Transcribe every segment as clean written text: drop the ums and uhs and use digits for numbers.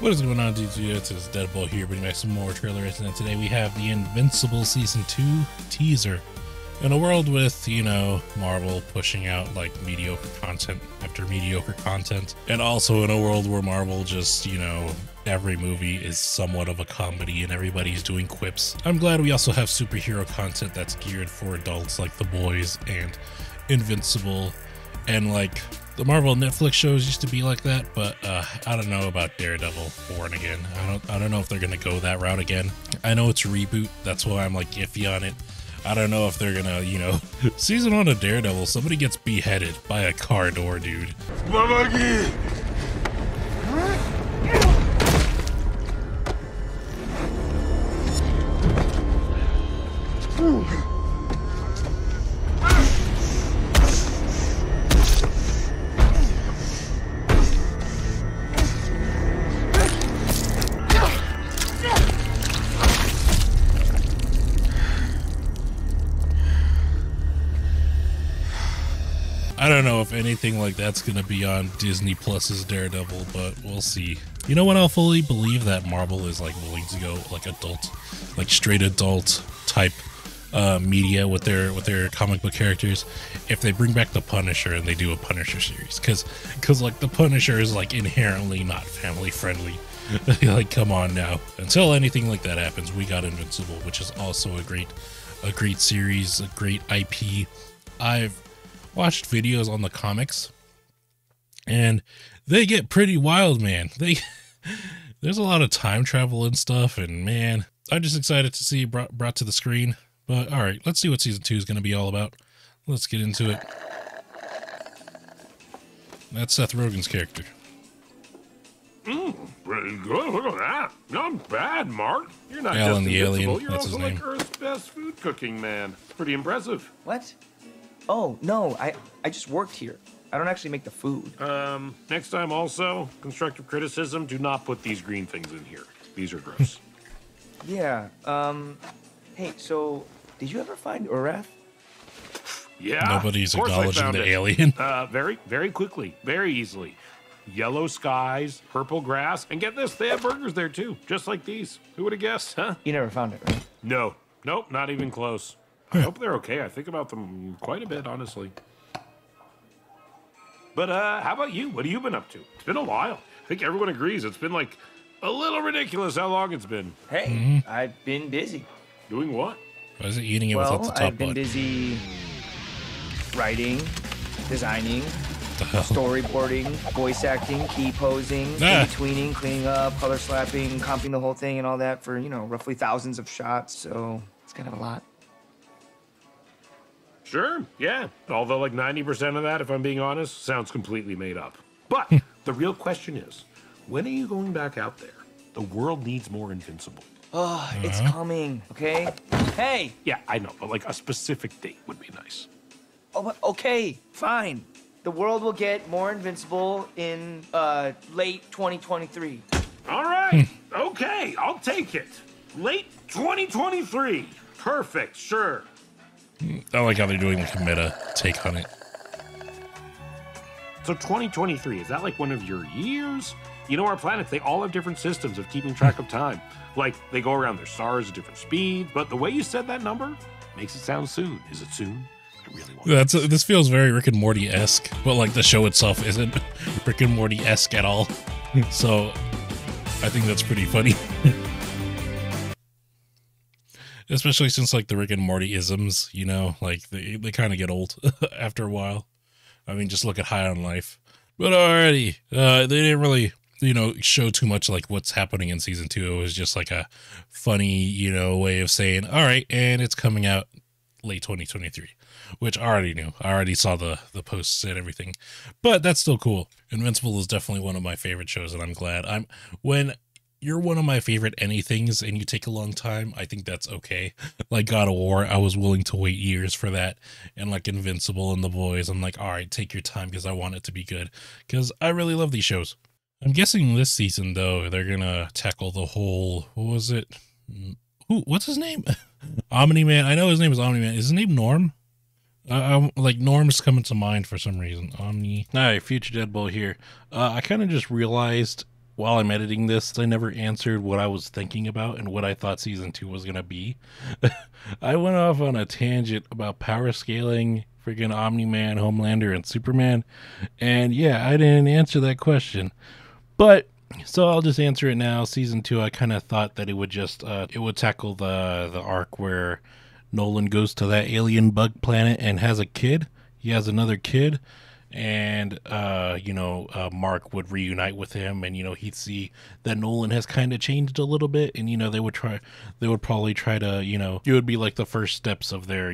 What is going on, dudes? It's Deadbolt here, bringing back some more trailers, and today we have the Invincible Season 2 teaser. In a world with, you know, Marvel pushing out, like, mediocre content after mediocre content, and also in a world where Marvel just, you know, every movie is somewhat of a comedy and everybody's doing quips. I'm glad we also have superhero content that's geared for adults like The Boys and Invincible, and, like, the Marvel Netflix shows used to be like that, but I don't know about Daredevil Born Again. I don't know if they're gonna go that route again. I know it's a reboot, that's why I'm like iffy on it. I don't know if they're gonna, you know, season 1 of Daredevil, somebody gets beheaded by a car door, dude. I don't know if anything like that's going to be on Disney Plus's Daredevil, but we'll see. You know what? I'll fully believe that Marvel is like willing to go like adult, like straight adult type media with their comic book characters if they bring back the Punisher and they do a Punisher series, because like the Punisher is like inherently not family friendly. Like, come on now. Until anything like that happens, we got Invincible, which is also a great series, a great IP. I've watched videos on the comics and they get pretty wild, man. There's a lot of time travel and stuff, and man, I'm just excited to see brought to the screen. But all right, let's see what season 2 is going to be all about. Let's get into it. That's Seth Rogen's character. Pretty good. Look at that. Not bad, Mark. You're not Alan just the invincible. Alien. You're That's also his name. like Earth's best food cooking man. It's pretty impressive. What? Oh, no, I just worked here. I don't actually make the food. Next time also, constructive criticism, do not put these green things in here. These are gross. Yeah, hey, so, did you ever find Urath? Yeah. Nobody's of course I acknowledging found the it. alien. Very quickly, very easily. Yellow skies, purple grass, and get this, they have burgers there too, just like these. Who would have guessed, huh? You never found it, right? No. Nope, not even close. I hope they're okay. I think about them quite a bit, honestly. But how about you? What have you been up to? It's been a while. I think everyone agrees it's been like a little ridiculous how long it's been. Hey, I've been busy. Doing what? Why is it eating it without the Well, top I've been bun? busy writing, designing, The hell? storyboarding, voice acting, key posing, in-betweening, cleaning up, color slapping, comping the whole thing and all that for, you know, roughly thousands of shots, so it's kind of a lot. Sure, yeah. Although like 90% of that, if I'm being honest, sounds completely made up. But the real question is, when are you going back out there? The world needs more Invincible. Oh, it's coming, okay? Hey! Yeah, I know, but like a specific date would be nice. Oh, but okay, fine. The world will get more Invincible in late 2023. All right, okay, I'll take it. Late 2023. Perfect, sure. I like how they're doing like a meta take on it. So 2023, is that like one of your years? You know, our planets, they all have different systems of keeping track of time. Like, they go around their stars at different speeds, but the way you said that number makes it sound soon. Is it soon? I really want This feels very Rick and Morty-esque, but like the show itself isn't Rick and Morty-esque at all. So I think that's pretty funny. Especially since like the Rick and Morty isms, you know, like they kind of get old after a while. I mean, just look at High on Life. But already, they didn't really, you know, show too much like what's happening in season 2. It was just like a funny, you know, way of saying, all right, and it's coming out late 2023, which I already knew. I already saw the posts and everything, but that's still cool. Invincible is definitely one of my favorite shows, and I'm glad. When you're one of my favorite anythings and you take a long time, I think that's okay. Like God of War, I was willing to wait years for that. And like Invincible and The Boys, I'm like, all right, take your time because I want it to be good. Because I really love these shows. I'm guessing this season, though, they're going to tackle the whole, what was it? What's his name? Omni-man. I know his name is Omni-man. Is his name Norm? Like Norm's coming to mind for some reason. Omni. All right, future Deadbolt here. I kind of just realized while I'm editing this, I never answered what I was thinking about and what I thought season 2 was going to be. I went off on a tangent about power scaling, freaking Omni-Man, Homelander, and Superman. And yeah, I didn't answer that question. But, so I'll just answer it now. Season 2, I kind of thought that it would just, it would tackle the arc where Nolan goes to that alien bug planet and has a kid. He has another kid. And Mark would reunite with him, and he'd see that Nolan has kind of changed a little bit, and they would probably try to, it would be like the first steps of their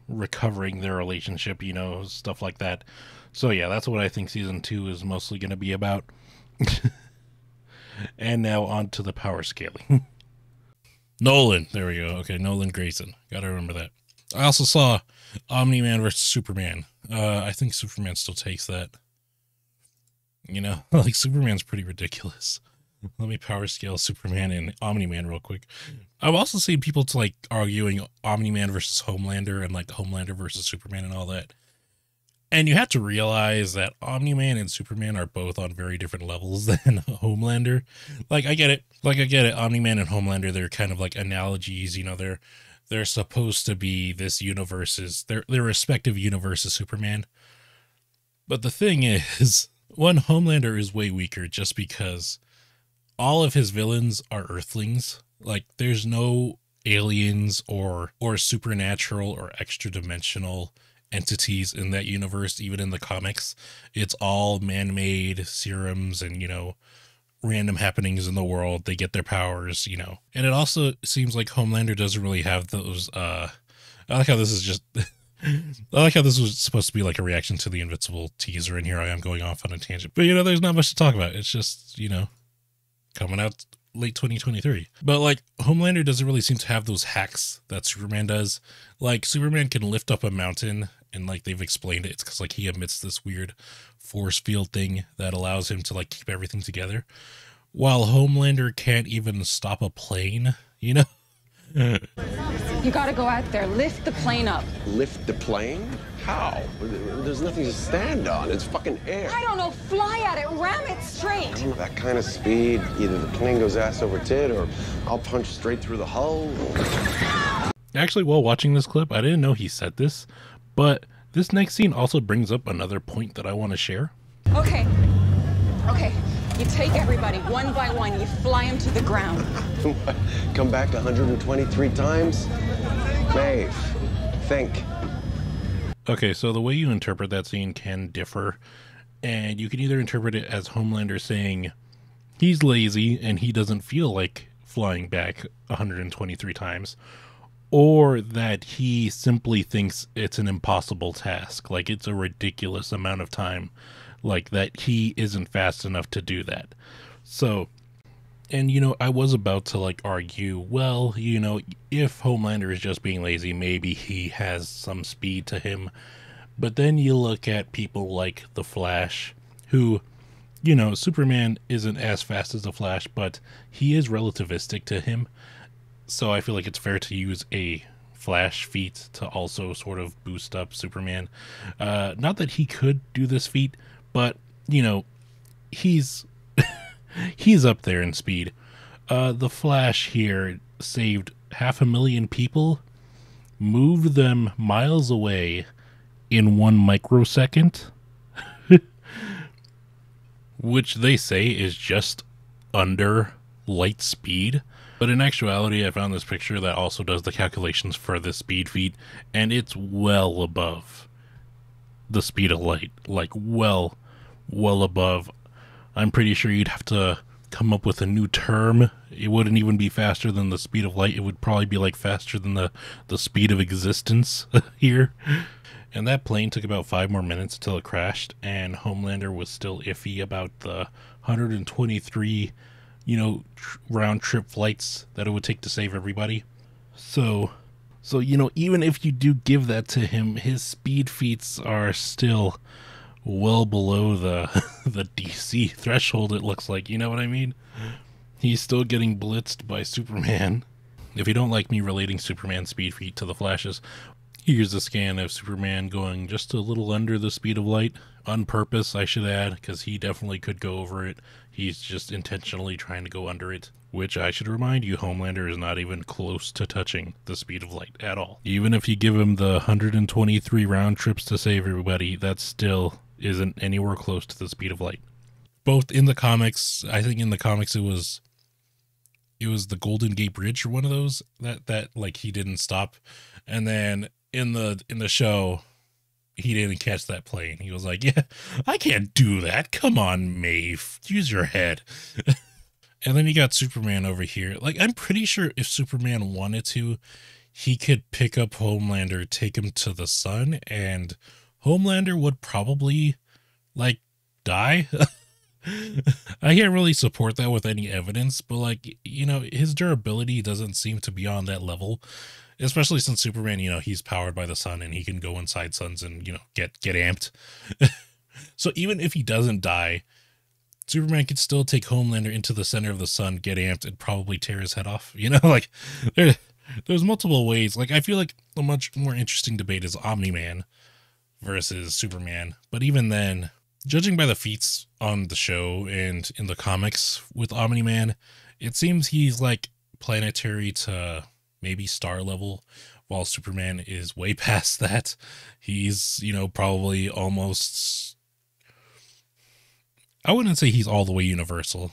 recovering their relationship, stuff like that. So yeah, that's what I think season 2 is mostly going to be about. And now on to the power scaling. Nolan, there we go. Okay, Nolan Grayson, gotta remember that. I also saw Omni-Man versus Superman. I think Superman still takes that. Like Superman's pretty ridiculous. Let me power scale Superman and Omni-Man real quick. I've also seen people arguing Omni-Man versus Homelander and like Homelander versus Superman and all that. And you have to realize that Omni-Man and Superman are both on very different levels than Homelander. Like I get it. Omni-Man and Homelander, they're kind of like analogies. They're supposed to be this universe's, their respective universes Superman. But the thing is, one, Homelander is way weaker just because all of his villains are Earthlings. Like, there's no aliens or supernatural or extra-dimensional entities in that universe, even in the comics. It's all man-made serums and, random happenings in the world. They get their powers, and it also seems like Homelander doesn't really have those, I like how this is just, I like how this was supposed to be like a reaction to the Invincible teaser, and here I am going off on a tangent, but there's not much to talk about. It's just, coming out late 2023, but like Homelander doesn't really seem to have those hacks that Superman does. Like Superman can lift up a mountain, and like they've explained it, it's because like he emits this weird force field thing that allows him to like keep everything together, while Homelander can't even stop a plane. You gotta go out there, lift the plane up. Lift the plane? How? There's nothing to stand on. It's fucking air. I don't know, fly at it, ram it straight. That kind of speed, either the plane goes ass over tit or I'll punch straight through the hull. Actually, while watching this clip, I didn't know he said this, but this next scene also brings up another point that I want to share. Okay. You take everybody one by one, you fly them to the ground. Come back 123 times? Maeve, think. Okay, so the way you interpret that scene can differ, and you can either interpret it as Homelander saying he's lazy and he doesn't feel like flying back 123 times, or that he simply thinks it's an impossible task, like it's a ridiculous amount of time, like that he isn't fast enough to do that. So, and I was about to like argue, well, if Homelander is just being lazy, maybe he has some speed to him. But then you look at people like the Flash, who, Superman isn't as fast as the Flash, but he is relativistic to him. So I feel like it's fair to use a Flash feat to also sort of boost up Superman. Not that he could do this feat, but, he's he's up there in speed. The Flash here saved 500,000 people, moved them miles away in 1 microsecond, which they say is just under light speed. But in actuality, I found this picture that also does the calculations for the speed feat, and it's well above the speed of light, like well above. I'm pretty sure you'd have to come up with a new term. It wouldn't even be faster than the speed of light. It would probably be like faster than the speed of existence here. And that plane took about 5 more minutes until it crashed, and Homelander was still iffy about the 123 round trip flights that it would take to save everybody. So even if you do give that to him, his speed feats are still well below the DC threshold, it looks like. You know what I mean? He's still getting blitzed by Superman. If you don't like me relating Superman's speed feat to the Flash's, here's a scan of Superman going just a little under the speed of light, on purpose, I should add, because he definitely could go over it. He's just intentionally trying to go under it, which I should remind you, Homelander is not even close to touching the speed of light at all. Even if you give him the 123 round trips to save everybody, that still isn't anywhere close to the speed of light. Both in the comics, I think in the comics it was the Golden Gate Bridge or one of those that like he didn't stop, and then in the show he didn't catch that plane. He was like, yeah, I can't do that. Come on, Maeve, use your head. And then you got Superman over here. Like, I'm pretty sure if Superman wanted to, he could pick up Homelander, take him to the sun, and Homelander would probably like die. I can't really support that with any evidence, but like, you know, his durability doesn't seem to be on that level, especially since Superman, you know, he's powered by the sun and he can go inside suns and, you know, get amped. So even if he doesn't die, Superman could still take Homelander into the center of the sun, get amped, and probably tear his head off. You know, like there's multiple ways. Like, I feel like a much more interesting debate is Omni-Man versus Superman. But even then, judging by the feats on the show and in the comics with Omni-Man, it seems he's like planetary to maybe star level, while Superman is way past that. He's, you know, probably almost, I wouldn't say he's all the way universal.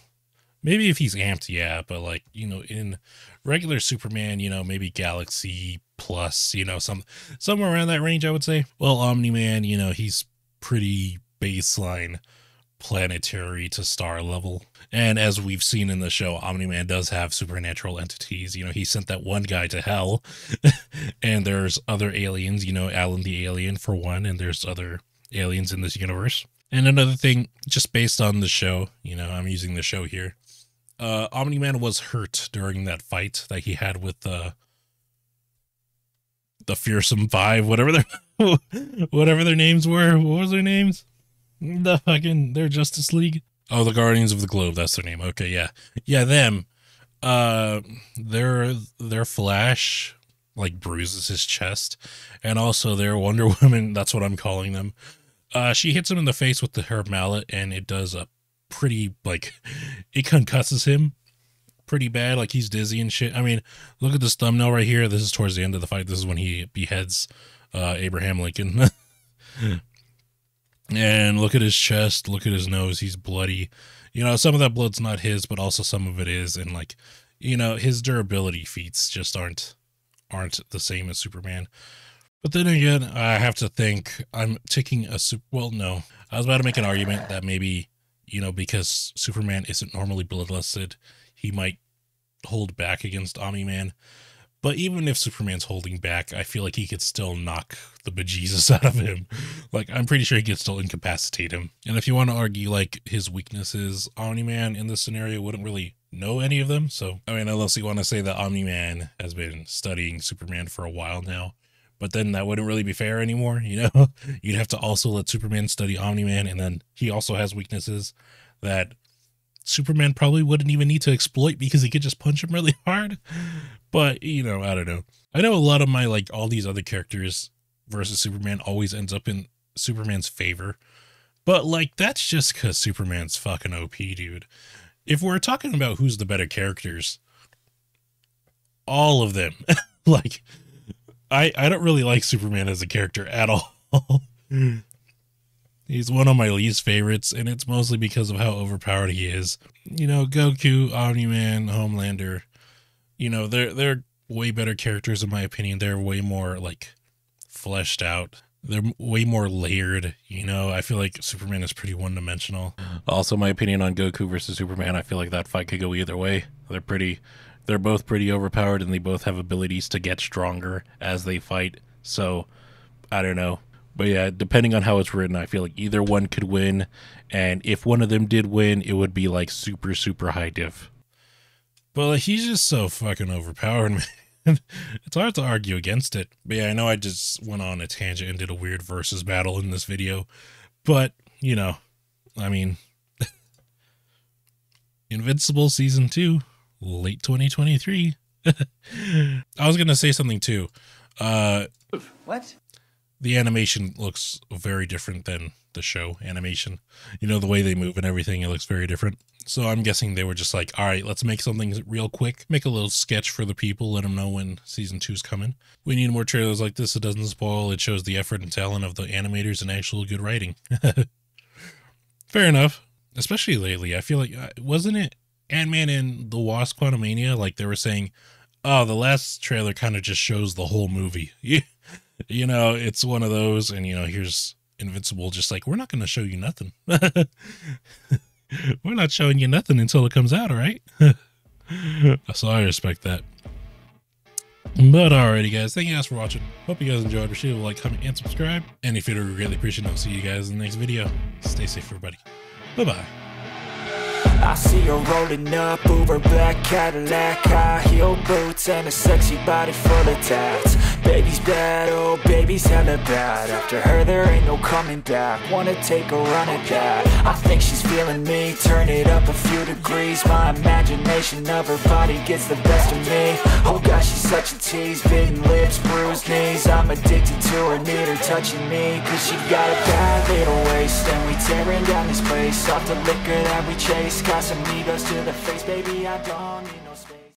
Maybe if he's amped, yeah, but like, you know, in regular Superman, you know, maybe Galaxy plus, you know, somewhere around that range, I would say. Well, Omni-Man, you know, he's pretty baseline planetary to star level. And as we've seen in the show, Omni-Man does have supernatural entities. You know, he sent that one guy to hell, and there's other aliens, you know, Alan the Alien for one, and there's other aliens in this universe. And another thing, just based on the show, you know, I'm using the show here, Omni-Man was hurt during that fight that he had with the Fearsome Five, whatever their names were. What was their names? Their Justice League. Oh, the Guardians of the Globe. That's their name. Okay, yeah. Yeah, them. Their Flash, like, bruises his chest. And also their Wonder Woman, that's what I'm calling them. She hits him in the face with her mallet, and it does a pretty, like, it concusses him pretty bad. Like, he's dizzy and shit. I mean, look at this thumbnail right here. This is towards the end of the fight. This is when he beheads Abraham Lincoln. And look at his chest, look at his nose, he's bloody. You know, some of that blood's not his, but also some of it is. And like, you know, his durability feats just aren't the same as Superman. But then again, I have to think I'm taking well, no. I was about to make an argument that maybe, you know, because Superman isn't normally bloodlusted, he might hold back against Omni-Man. But even if Superman's holding back, I feel like he could still knock the bejesus out of him. Like, I'm pretty sure he could still incapacitate him. And if you want to argue, like, his weaknesses, Omni-Man in this scenario wouldn't really know any of them. So, I mean, unless you want to say that Omni-Man has been studying Superman for a while now. But then that wouldn't really be fair anymore, you know? You'd have to also let Superman study Omni-Man, and then he also has weaknesses that Superman probably wouldn't even need to exploit because he could just punch him really hard. But, you know, I don't know. I know a lot of my, like, all these other characters versus Superman always ends up in Superman's favor. But, like, that's just because Superman's fucking OP, dude. If we're talking about who's the better characters, all of them. Like, I don't really like Superman as a character at all. He's one of my least favorites, and it's mostly because of how overpowered he is. You know, Goku, Omni-Man, Homelander, you know, they're way better characters in my opinion. They're way more, like, fleshed out. They're way more layered, you know. I feel like Superman is pretty one-dimensional. Also, my opinion on Goku versus Superman, I feel like that fight could go either way. They're both pretty overpowered, and they both have abilities to get stronger as they fight. So, I don't know. But yeah, depending on how it's written, I feel like either one could win. And if one of them did win, it would be like super, super high diff. But like, he's just so fucking overpowered, man. It's hard to argue against it. But yeah, I know I just went on a tangent and did a weird versus battle in this video. But, you know, I mean, Invincible Season 2, late 2023. I was going to say something too. What? The animation looks very different than the show animation. You know, the way they move and everything, it looks very different. So I'm guessing they were just like, all right, let's make something real quick, make a little sketch for the people, let them know when season 2's coming. We need more trailers like this. It doesn't spoil. It shows the effort and talent of the animators and actual good writing. Fair enough. Especially lately, I feel like, wasn't it Ant-Man and the Wasp Quantumania? Like they were saying, oh, the last trailer kind of just shows the whole movie. You know, it's one of those, and you know, here's Invincible just like, we're not going to show you nothing. We're not showing you nothing until it comes out, all right? So I respect that. But alrighty, guys, thank you guys for watching. Hope you guys enjoyed. Be sure to like, comment, and subscribe. And if you do, greatly appreciate it. I'll see you guys in the next video. Stay safe, everybody. Bye-bye. I see her rolling up, Uber black Cadillac, high heel boots and a sexy body full of tats. Baby's bad, oh baby's hella bad. After her there ain't no coming back. Wanna take a run at that. I think she's feeling me, turn it up a few degrees. My imagination of her body gets the best of me. Oh gosh, she's such a tease, bitten lips, bruised knees. I'm addicted to her, need her touching me. Cause she got a bad little waist, and we tearing down this place. Off the liquor that we chase, Casamigos to the face, baby, I don't need no